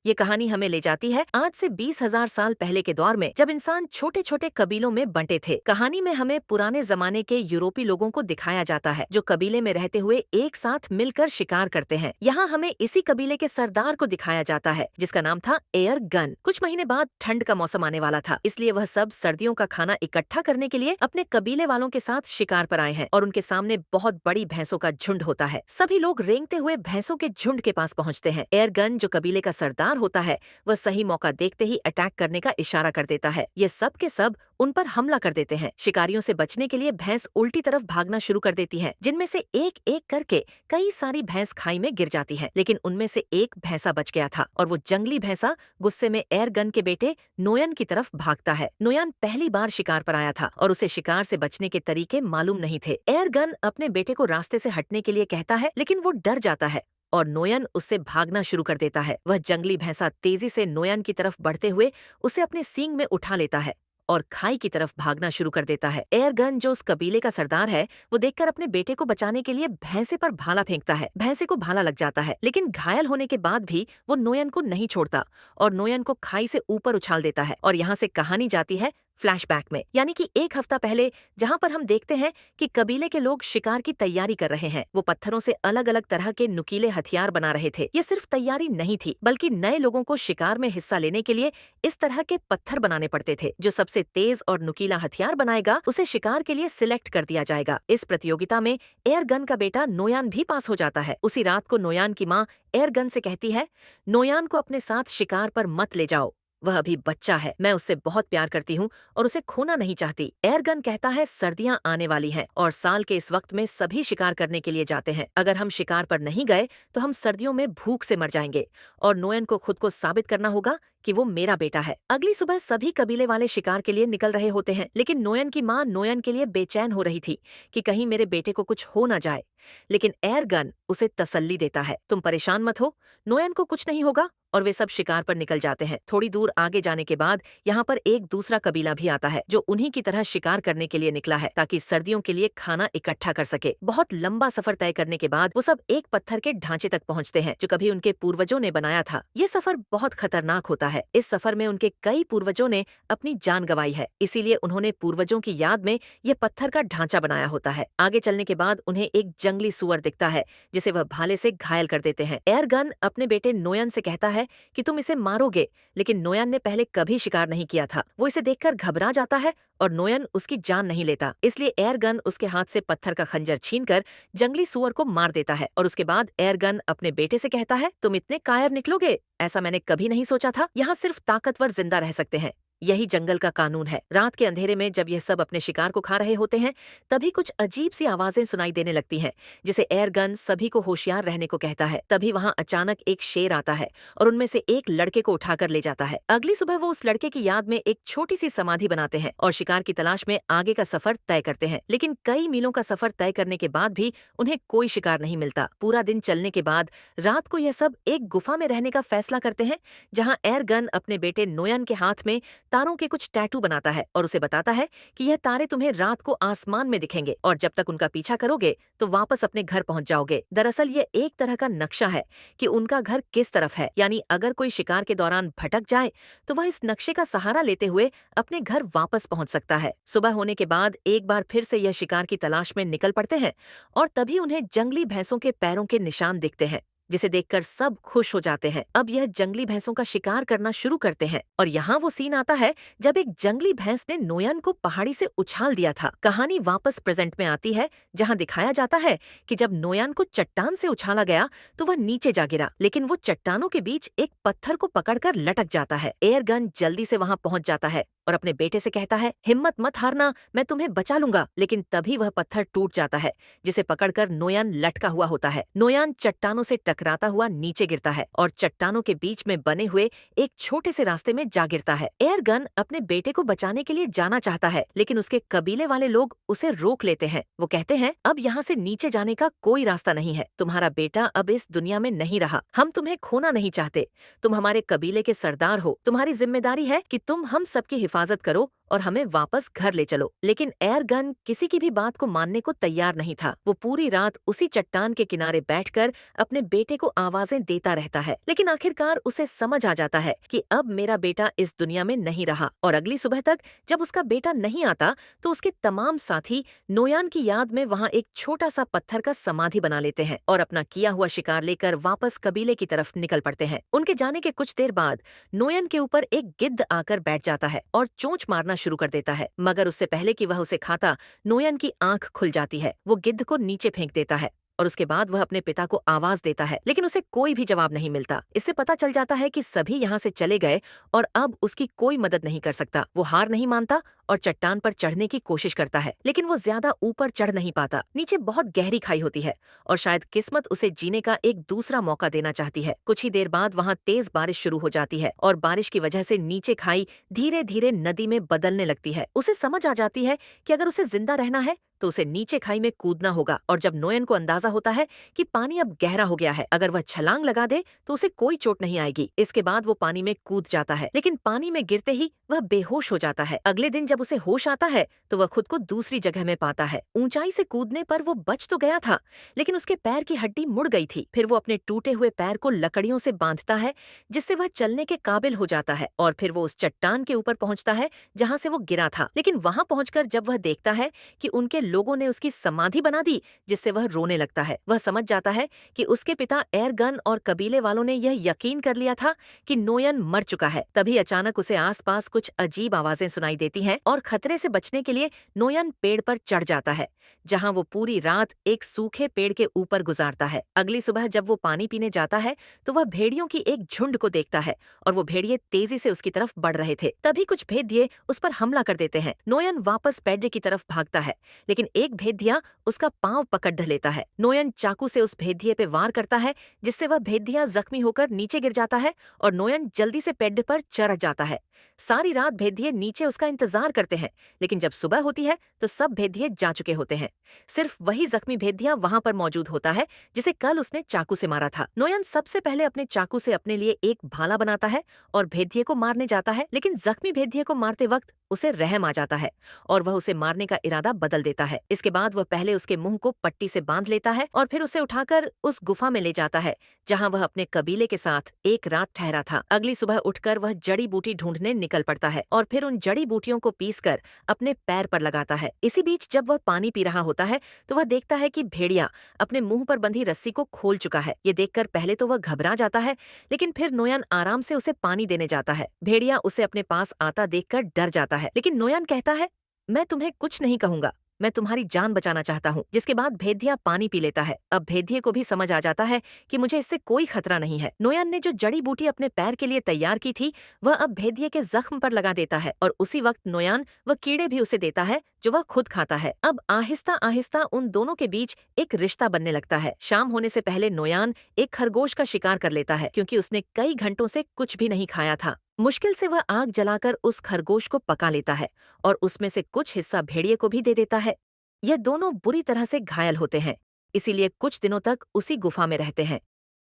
ये कहानी हमें ले जाती है आज से 20,000 साल पहले के दौर में, जब इंसान छोटे छोटे कबीलों में बंटे थे। कहानी में हमें पुराने जमाने के यूरोपीय लोगों को दिखाया जाता है जो कबीले में रहते हुए एक साथ मिलकर शिकार करते हैं। यहाँ हमें इसी कबीले के सरदार को दिखाया जाता है जिसका नाम था एयर गन। कुछ महीने बाद ठंड का मौसम आने वाला था, इसलिए वह सब सर्दियों का खाना इकट्ठा करने के लिए अपने कबीले वालों के साथ शिकार पर आए हैं और उनके सामने बहुत बड़ी भैंसों का झुंड होता है। सभी लोग रेंगते हुए भैंसों के झुंड के पास पहुंचते हैं। एयर गन, जो कबीले का सरदार होता है, वह सही मौका देखते ही अटैक करने का इशारा कर देता है। ये सब के सब उन पर हमला कर देते हैं। शिकारियों से बचने के लिए भैंस उल्टी तरफ भागना शुरू कर देती है, जिनमें से एक एक करके कई सारी भैंस खाई में गिर जाती है। लेकिन उनमें से एक भैंसा बच गया था और वो जंगली भैंसा गुस्से में एयर गन के बेटे नोयन की तरफ भागता है। नोयन पहली बार शिकार पर आया था और उसे शिकार से बचने के तरीके मालूम नहीं थे। एयर गन अपने बेटे को रास्ते से हटने के लिए कहता है, लेकिन वो डर जाता है और नोयन उससे भागना शुरू कर देता है। वह जंगली भैंसा तेजी से नोयन की तरफ बढ़ते हुए उसे अपने सींग में उठा लेता है और खाई की तरफ भागना शुरू कर देता है। एयर गन, जो उस कबीले का सरदार है, वो देखकर अपने बेटे को बचाने के लिए भैंसे पर भाला फेंकता है। भैंसे को भाला लग जाता है, लेकिन घायल होने के बाद भी वो नोयन को नहीं छोड़ता और नोयन को खाई से ऊपर उछाल देता है। और यहाँ से कहानी जाती है फ्लैशबैक में, यानी कि एक हफ्ता पहले, जहाँ पर हम देखते हैं कि कबीले के लोग शिकार की तैयारी कर रहे हैं। वो पत्थरों से अलग अलग तरह के नुकीले हथियार बना रहे थे। ये सिर्फ तैयारी नहीं थी, बल्कि नए लोगों को शिकार में हिस्सा लेने के लिए इस तरह के पत्थर बनाने पड़ते थे। जो सबसे तेज और नुकीला हथियार बनाएगा, उसे शिकार के लिए सिलेक्ट कर दिया जाएगा। इस प्रतियोगिता में एयर गन का बेटा नोयान भी पास हो जाता है। उसी रात को नोयान की माँ एयर गन से कहती है, नोयान को अपने साथ शिकार पर मत ले जाओ, वह अभी बच्चा है। मैं उससे बहुत प्यार करती हूँ और उसे खोना नहीं चाहती। एयरगन कहता है, सर्दियां आने वाली हैं और साल के इस वक्त में सभी शिकार करने के लिए जाते हैं। अगर हम शिकार पर नहीं गए तो हम सर्दियों में भूख से मर जाएंगे और नोयन को खुद को साबित करना होगा कि वो मेरा बेटा है। अगली सुबह सभी कबीले वाले शिकार के लिए निकल रहे होते हैं, लेकिन नोयन की माँ नोयन के लिए बेचैन हो रही थी कि कहीं मेरे बेटे को कुछ हो ना जाए। लेकिन एयरगन उसे तसल्ली देता है, तुम परेशान मत हो, नोयन को कुछ नहीं होगा। और वे सब शिकार पर निकल जाते हैं। थोड़ी दूर आगे जाने के बाद यहाँ पर एक दूसरा कबीला भी आता है जो उन्हीं की तरह शिकार करने के लिए निकला है ताकि सर्दियों के लिए खाना इकट्ठा कर सके। बहुत लंबा सफर तय करने के बाद वो सब एक पत्थर के ढांचे तक पहुँचते हैं जो कभी उनके पूर्वजों ने बनाया था। ये सफर बहुत खतरनाक होता है। इस सफर में उनके कई पूर्वजों ने अपनी जान गंवाई है, इसीलिए उन्होंने पूर्वजों की याद में ये पत्थर का ढांचा बनाया होता है। आगे चलने के बाद उन्हें एक जंगली सुअर दिखता है जिसे वह भाले से घायल कर देते हैं। एयरगन अपने बेटे नोयन से कहता है कि तुम इसे मारोगे, लेकिन नोयन ने पहले कभी शिकार नहीं किया था। वो इसे देखकर घबरा जाता है और नोयन उसकी जान नहीं लेता, इसलिए एयरगन उसके हाथ से पत्थर का खंजर छीनकर जंगली सुअर को मार देता है। और उसके बाद एयरगन अपने बेटे से कहता है, तुम इतने कायर निकलोगे, ऐसा मैंने कभी नहीं सोचा था। यहाँ सिर्फ ताकतवर जिंदा रह सकते हैं, यही जंगल का कानून है। रात के अंधेरे में जब यह सब अपने शिकार को खा रहे होते हैं, तभी कुछ अजीब सी आवाजें सुनाई देने लगती हैं, जिसे एयरगन सभी को होशियार रहने को कहता है। तभी वहां अचानक एक शेर आता है और उनमें से एक लड़के को उठाकर ले जाता है। अगली सुबह वो उस लड़के की याद में एक छोटी सी समाधि बनाते हैं और शिकार की तलाश में आगे का सफर तय करते हैं। लेकिन कई मीलों का सफर तय करने के बाद भी उन्हें कोई शिकार नहीं मिलता। पूरा दिन चलने के बाद रात को यह सब एक गुफा में रहने का फैसला करते हैं, जहाँ एयरगन अपने बेटे नोयन के हाथ में तारों के कुछ टैटू बनाता है और उसे बताता है कि यह तारे तुम्हें रात को आसमान में दिखेंगे और जब तक उनका पीछा करोगे तो वापस अपने घर पहुंच जाओगे। दरअसल ये एक तरह का नक्शा है कि उनका घर किस तरफ है, यानी अगर कोई शिकार के दौरान भटक जाए तो वह इस नक्शे का सहारा लेते हुए अपने घर वापस पहुंच सकता है। सुबह होने के बाद एक बार फिर से यह शिकार की तलाश में निकल पड़ते हैं और तभी उन्हें जंगली भैंसों के पैरों के निशान दिखते हैं, जिसे देखकर सब खुश हो जाते हैं। अब यह जंगली भैंसों का शिकार करना शुरू करते हैं और यहाँ वो सीन आता है जब एक जंगली भैंस ने नोयन को पहाड़ी से उछाल दिया था। कहानी वापस प्रेजेंट में आती है, जहाँ दिखाया जाता है कि जब नोयन को चट्टान से उछाला गया तो वह नीचे जा गिरा, लेकिन वो चट्टानों के बीच एक पत्थर को पकड़कर लटक जाता है। एयरगन जल्दी से वहां पहुंच जाता है और अपने बेटे से कहता है, हिम्मत मत हारना, मैं तुम्हें बचा लूंगा। लेकिन तभी वह पत्थर टूट जाता है जिसे पकड़कर नोयन लटका हुआ होता है। नोयन चट्टानों से टकराता हुआ नीचे गिरता है और चट्टानों के बीच में बने हुए एक छोटे से रास्ते में जा गिरता है। एयरगन अपने बेटे को बचाने के लिए जाना चाहता है, लेकिन उसके कबीले वाले लोग उसे रोक लेते हैं। वो कहते हैं, अब यहाँ से नीचे जाने का कोई रास्ता नहीं है, तुम्हारा बेटा अब इस दुनिया में नहीं रहा, हम तुम्हें खोना नहीं चाहते, तुम हमारे कबीले के सरदार हो, तुम्हारी जिम्मेदारी है कि तुम हम सबकी हिफाजत करो और हमें वापस घर ले चलो। लेकिन एयर गन किसी की भी बात को मानने को तैयार नहीं था। वो पूरी रात उसी चट्टान के किनारे बैठकर अपने बेटे को आवाजें देता रहता है, लेकिन आखिरकार उसे समझ आ जाता है कि अब मेरा बेटा इस दुनिया में नहीं रहा। और अगली सुबह तक जब उसका बेटा नहीं आता तो उसके तमाम साथी नोयान की याद में वहां एक छोटा सा पत्थर का समाधि बना लेते हैं और अपना किया हुआ शिकार लेकर वापस कबीले की तरफ निकल पड़ते हैं। उनके जाने के कुछ देर बाद नोयन के ऊपर एक गिद्ध आकर बैठ जाता है और चोंच मारना शुरू कर देता है, मगर उससे पहले कि वह उसे खाता, नोयन की आंख खुल जाती है। वो गिद्ध को नीचे फेंक देता है और उसके बाद वह अपने पिता को आवाज देता है, लेकिन उसे कोई भी जवाब नहीं मिलता। इससे पता चल जाता है कि सभी यहाँ से चले गए और अब उसकी कोई मदद नहीं कर सकता। वो हार नहीं मानता और चट्टान पर चढ़ने की कोशिश करता है, लेकिन वो ज्यादा ऊपर चढ़ नहीं पाता। नीचे बहुत गहरी खाई होती है और शायद किस्मत उसे जीने का एक दूसरा मौका देना चाहती है। कुछ ही देर बाद वहाँ तेज बारिश शुरू हो जाती है और बारिश की वजह से नीचे खाई धीरे धीरे नदी में बदलने लगती है। उसे समझ आ जाती है कि अगर उसे जिंदा रहना है तो उसे नीचे खाई में कूदना होगा। और जब नोयन को अंदाजा होता है कि पानी अब गहरा हो गया है, अगर वह छलांग लगा दे तो उसे कोई चोट नहीं आएगी। इसके बाद वो पानी में कूद जाता है, लेकिन पानी में गिरते ही वह बेहोश हो जाता है। अगले दिन जब उसे होश आता है तो वह खुद को दूसरी जगह में पाता है। ऊंचाई से कूदने पर वो बच तो गया था, लेकिन उसके पैर की हड्डी मुड़ गई थी। फिर वो अपने टूटे हुए पैर को लकड़ियों से बांधता है, जिससे वह चलने के काबिल हो जाता है। और फिर वो उस चट्टान के ऊपर पहुंचता है जहां से वो गिरा था। लेकिन वहां पहुंचकर जब वह देखता है कि उनके लोगों ने उसकी समाधि बना दी, जिससे वह रोने लगता है। वह समझ जाता है कि उसके पिता एयरगन और कबीले वालों ने यह यकीन कर लिया था कि नोयन मर चुका है। तभी अचानक उसे आसपास कुछ अजीब आवाजें सुनाई देती हैं और खतरे से बचने के लिए नोयन पेड़ पर चढ़ जाता है, जहां वो पूरी रात एक सूखे पेड़ के ऊपर गुजारता है। अगली सुबह जब वो पानी पीने जाता है तो वह भेड़ियों की एक झुंड को देखता है और वो भेड़िए तेजी से उसकी तरफ बढ़ रहे थे। तभी कुछ भेदिए उस पर हमला कर देते हैं। नोयन वापस पैड्डे की तरफ भागता है, लेकिन एक भेदिया उसका पांव पकड़ लेता है। नोयन चाकू से उस भेदिए पे वार करता है, जिससे वह भेदिया जख्मी होकर नीचे गिर जाता है और नोयन जल्दी से पेड्डे पर चढ़ जाता है। सारी रात भेदिए नीचे उसका इंतजार करते हैं, लेकिन जब सुबह होती है तो सब भेदिए जा चुके होते हैं। सिर्फ वही जख्मी भेदिया वहां पर मौजूद होता है जिसे कल उसने चाकू से मारा था। नोयन सबसे पहले अपने चाकू से अपने लिए एक भाला बनाता है और भेदिए को मारने जाता है, लेकिन जख्मी भेदिए को मारते वक्त उसे रहम आ जाता है और वह उसे मारने का इरादा बदल देता है। इसके बाद वह पहले उसके मुंह को पट्टी से बांध लेता है और फिर उसे उठाकर उस गुफा में ले जाता है जहां वह अपने कबीले के साथ एक रात ठहरा था। अगली सुबह उठकर वह जड़ी बूटी ढूंढने निकल पड़ता है और फिर उन जड़ी बूटियों को पीसकर अपने पैर पर लगाता है। इसी बीच जब वह पानी पी रहा होता है तो वह देखता है कि भेड़िया अपने मुंह पर बंधी रस्सी को खोल चुका है। ये देखकर पहले तो वह घबरा जाता है, लेकिन फिर नोयन आराम से उसे पानी देने जाता है। भेड़िया उसे अपने पास आता देखकर डर जाता है, लेकिन नोयन कहता है, मैं तुम्हें कुछ नहीं कहूंगा, मैं तुम्हारी जान बचाना चाहता हूँ। जिसके बाद भेदिया पानी पी लेता है। अब भेदिये को भी समझ आ जाता है कि मुझे इससे कोई खतरा नहीं है। नोयन ने जो जड़ी बूटी अपने पैर के लिए तैयार की थी वह अब भेदिये के जख्म पर लगा देता है और उसी वक्त नोयन वह कीड़े भी उसे देता है जो वह खुद खाता है। अब आहिस्ता आहिस्ता उन दोनों के बीच एक रिश्ता बनने लगता है। शाम होने से पहले नोयन एक खरगोश का शिकार कर लेता है, क्योंकि उसने कई घंटों से कुछ भी नहीं खाया था। मुश्किल से वह आग जलाकर उस खरगोश को पका लेता है और उसमें से कुछ हिस्सा भेड़िए को भी दे देता है। ये दोनों बुरी तरह से घायल होते हैं, इसीलिए कुछ दिनों तक उसी गुफा में रहते हैं।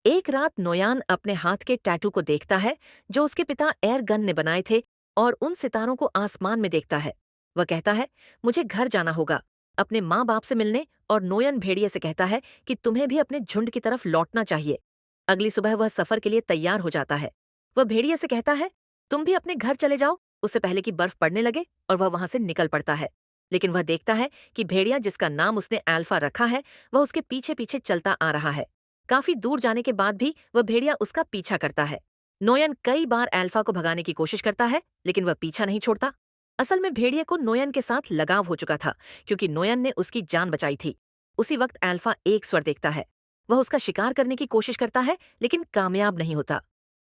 एक रात नोयान अपने हाथ के टैटू को देखता है जो उसके पिता एयरगन ने बनाए थे और उन सितारों को आसमान में देखता है। वह कहता है, मुझे घर जाना होगा अपने माँ बाप से मिलने, और नोयन भेड़िए से कहता है कि तुम्हें भी अपने झुंड की तरफ लौटना चाहिए। अगली सुबह वह सफर के लिए तैयार हो जाता है। वह भेड़िए से कहता है, तुम भी अपने घर चले जाओ उससे पहले कि बर्फ पड़ने लगे, और वह वहां से निकल पड़ता है। लेकिन वह देखता है कि भेड़िया जिसका नाम उसने अल्फा रखा है वह उसके पीछे पीछे चलता आ रहा है। काफी दूर जाने के बाद भी वह भेड़िया उसका पीछा करता है। नोयन कई बार अल्फा को भगाने की कोशिश करता है, लेकिन वह पीछा नहीं छोड़ता। असल में भेड़िए को नोयन के साथ लगाव हो चुका था, क्योंकि नोयन ने उसकी जान बचाई थी। उसी वक्त अल्फा एक स्वर देखता है। वह उसका शिकार करने की कोशिश करता है, लेकिन कामयाब नहीं होता।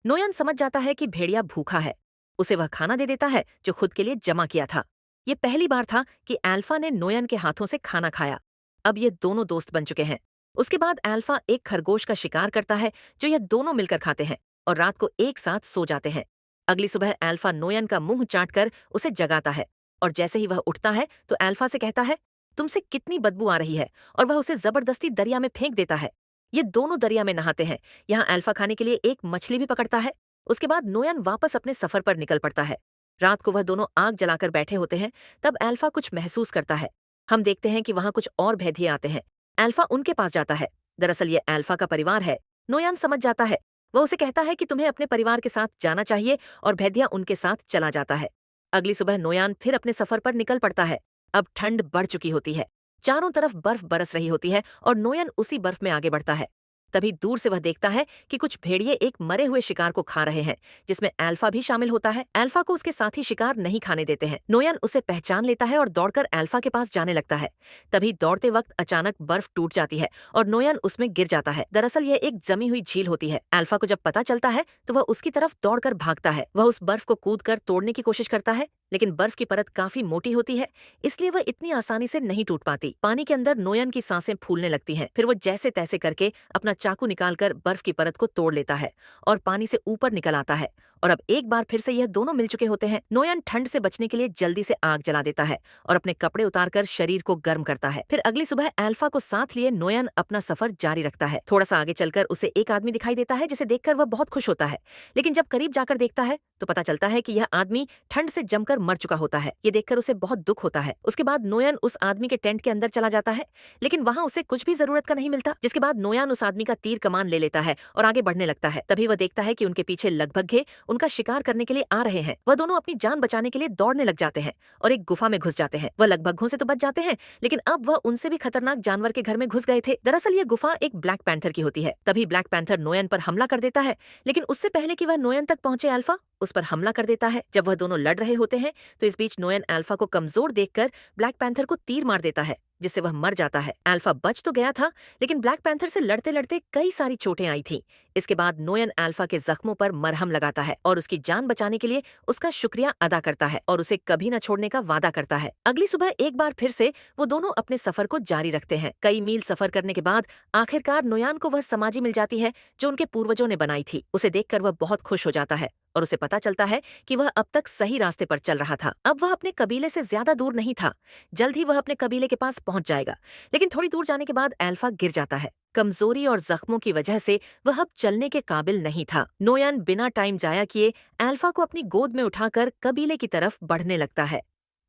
नोयन समझ जाता है कि भेड़िया भूखा है। उसे वह खाना दे देता है जो खुद के लिए जमा किया था। ये पहली बार था कि अल्फा ने नोयन के हाथों से खाना खाया। अब ये दोनों दोस्त बन चुके हैं। उसके बाद अल्फा एक खरगोश का शिकार करता है जो ये दोनों मिलकर खाते हैं और रात को एक साथ सो जाते हैं। अगली सुबह अल्फा नोयन का मुंह चाटकर उसे जगाता है और जैसे ही वह उठता है तो अल्फा से कहता है, तुमसे कितनी बदबू आ रही है, और वह उसे जबरदस्ती दरिया में फेंक देता है। ये दोनों दरिया में नहाते हैं। यहाँ अल्फा खाने के लिए एक मछली भी पकड़ता है। उसके बाद नोयन वापस अपने सफर पर निकल पड़ता है। रात को वह दोनों आग जलाकर बैठे होते हैं, तब अल्फा कुछ महसूस करता है। हम देखते हैं कि वहां कुछ और भेदिए आते हैं। अल्फा उनके पास जाता है। दरअसल ये अल्फा का परिवार है। नोयान समझ जाता है। वह उसे कहता है कि तुम्हें अपने परिवार के साथ जाना चाहिए और भेदिया उनके साथ चला जाता है। अगली सुबह नोयान फिर अपने सफर पर निकल पड़ता है। अब ठंड बढ़ चुकी होती है। चारों तरफ बर्फ बरस रही होती है और नोयन उसी बर्फ में आगे बढ़ता है। तभी दूर से वह देखता है कि कुछ भेड़िए एक मरे हुए शिकार को खा रहे हैं, जिसमें अल्फा भी शामिल होता है। अल्फा को उसके साथी शिकार नहीं खाने देते हैं। नोयन उसे पहचान लेता है और दौड़कर अल्फा के पास जाने लगता है। तभी दौड़ते वक्त अचानक बर्फ टूट जाती है और नोयन उसमें गिर जाता है। दरअसल यह एक जमी हुई झील होती है। अल्फा को जब पता चलता है तो वह उसकी तरफ दौड़कर भागता है। वह उस बर्फ को कूदकर तोड़ने की कोशिश करता है, लेकिन बर्फ की परत काफी मोटी होती है, इसलिए वह इतनी आसानी से नहीं टूट पाती। पानी के अंदर नोयन की सांसें फूलने लगती हैं। फिर वो जैसे तैसे करके अपना चाकू निकालकर बर्फ की परत को तोड़ लेता है और पानी से ऊपर निकल आता है। और अब एक बार फिर से यह दोनों मिल चुके होते हैं। नोयन ठंड से बचने के लिए जल्दी से आग जला देता है और अपने कपड़े उतारकर शरीर को गर्म करता है। फिर अगली सुबह अल्फा को साथ लिए नोयन अपना सफर जारी रखता है। थोड़ा सा आगे चलकर उसे एक आदमी दिखाई देता है, जिसे देखकर वह बहुत खुश होता है। लेकिन जब करीब जाकर देखता है तो पता चलता है कि यह आदमी ठंड से जमकर मर चुका होता है। ये देखकर उसे बहुत दुख होता है। उसके बाद नोयन उस आदमी के टेंट के अंदर चला जाता है, लेकिन वहां उसे कुछ भी जरूरत का नहीं मिलता। जिसके बाद नोयन उस आदमी का तीर कमान ले लेता है और आगे बढ़ने लगता है। तभी वह देखता है कि उनके पीछे लगभग उनका शिकार करने के लिए आ रहे हैं। वह दोनों अपनी जान बचाने के लिए दौड़ने लग जाते हैं और एक गुफा में घुस जाते हैं। वह लगभगों से तो बच जाते हैं, लेकिन अब वह उनसे भी खतरनाक जानवर के घर में घुस गए थे। दरअसल यह गुफा एक ब्लैक पैंथर की होती है। तभी ब्लैक पैंथर नोयन पर हमला कर देता है, लेकिन उससे पहले कि वह नोयन तक पहुंचे अल्फा उस पर हमला कर देता है। जब वह दोनों लड़ रहे होते हैं तो इस बीच नोयन अल्फा को कमजोर देखकर ब्लैक पैंथर को तीर मार देता है, जिससे वह मर जाता है। अल्फा बच तो गया था, लेकिन ब्लैक पैंथर से लड़ते लड़ते कई सारी चोटें आई थीं। इसके बाद नोयन अल्फा के जख्मों पर मरहम लगाता है और उसकी जान बचाने के लिए उसका शुक्रिया अदा करता है और उसे कभी न छोड़ने का वादा करता है। अगली सुबह एक बार फिर से वो दोनों अपने सफर को जारी रखते हैं। कई मील सफर करने के बाद आखिरकार नोयान को वह समाधि मिल जाती है जो उनके पूर्वजों ने बनाई थी। उसे देखकर वह बहुत खुश हो जाता है और उसे पता चलता है कि वह अब तक सही रास्ते पर चल रहा था। अब वह अपने कबीले से ज्यादा दूर नहीं था। जल्द ही वह अपने कबीले के पास पहुंच जाएगा, लेकिन थोड़ी दूर जाने के बाद अल्फा गिर जाता है। कमजोरी और जख्मों की वजह से वह अब चलने के काबिल नहीं था। नोयन बिना टाइम जाया किए अल्फा को अपनी गोद में उठाकर कबीले की तरफ बढ़ने लगता है।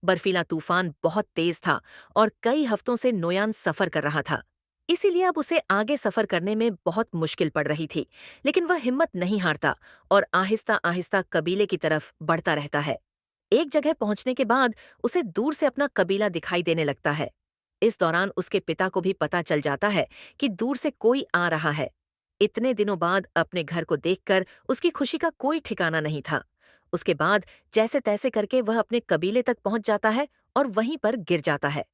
बर्फीला तूफान बहुत तेज था और कई हफ्तों से नोयान सफर कर रहा था, इसीलिए अब उसे आगे सफर करने में बहुत मुश्किल पड़ रही थी। लेकिन वह हिम्मत नहीं हारता और आहिस्ता आहिस्ता कबीले की तरफ बढ़ता रहता है। एक जगह पहुंचने के बाद उसे दूर से अपना कबीला दिखाई देने लगता है। इस दौरान उसके पिता को भी पता चल जाता है कि दूर से कोई आ रहा है। इतने दिनों बाद अपने घर को देखकर उसकी खुशी का कोई ठिकाना नहीं था। उसके बाद जैसे तैसे करके वह अपने कबीले तक पहुंच जाता है और वहीं पर गिर जाता है।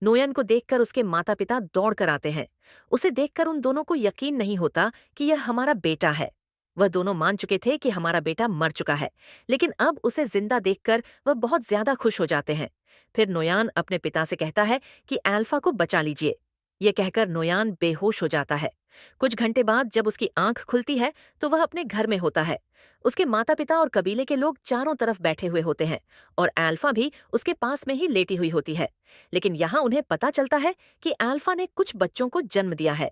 नोयन को देखकर उसके माता पिता दौड़ कर आते हैं। उसे देखकर उन दोनों को यकीन नहीं होता कि यह हमारा बेटा है। वह दोनों मान चुके थे कि हमारा बेटा मर चुका है, लेकिन अब उसे जिंदा देखकर वह बहुत ज्यादा खुश हो जाते हैं। फिर नोयान अपने पिता से कहता है कि अल्फा को बचा लीजिए। ये कहकर नोयान बेहोश हो जाता है। कुछ घंटे बाद जब उसकी आंख खुलती है तो वह अपने घर में होता है। उसके माता पिता और कबीले के लोग चारों तरफ बैठे हुए होते हैं और अल्फा भी उसके पास में ही लेटी हुई होती है। लेकिन यहाँ उन्हें पता चलता है कि अल्फा ने कुछ बच्चों को जन्म दिया है।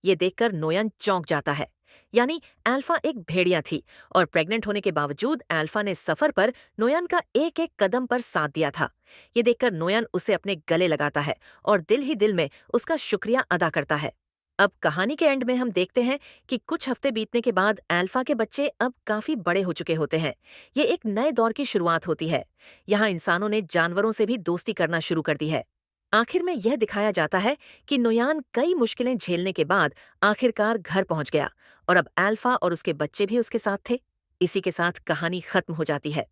ये देखकर नोयन चौंक जाता है। यानी अल्फा एक भेड़िया थी और प्रेग्नेंट होने के बावजूद अल्फा ने सफर पर नोयन का एक एक कदम पर साथ दिया था। ये देखकर नोयन उसे अपने गले लगाता है और दिल ही दिल में उसका शुक्रिया अदा करता है। अब कहानी के एंड में हम देखते हैं कि कुछ हफ्ते बीतने के बाद अल्फा के बच्चे अब काफी बड़े हो चुके होते हैं। ये एक नए दौर की शुरुआत होती है। यहाँ इंसानों ने जानवरों से भी दोस्ती करना शुरू कर दी है। आखिर में यह दिखाया जाता है कि नोयान कई मुश्किलें झेलने के बाद आखिरकार घर पहुंच गया और अब अल्फा और उसके बच्चे भी उसके साथ थे। इसी के साथ कहानी खत्म हो जाती है।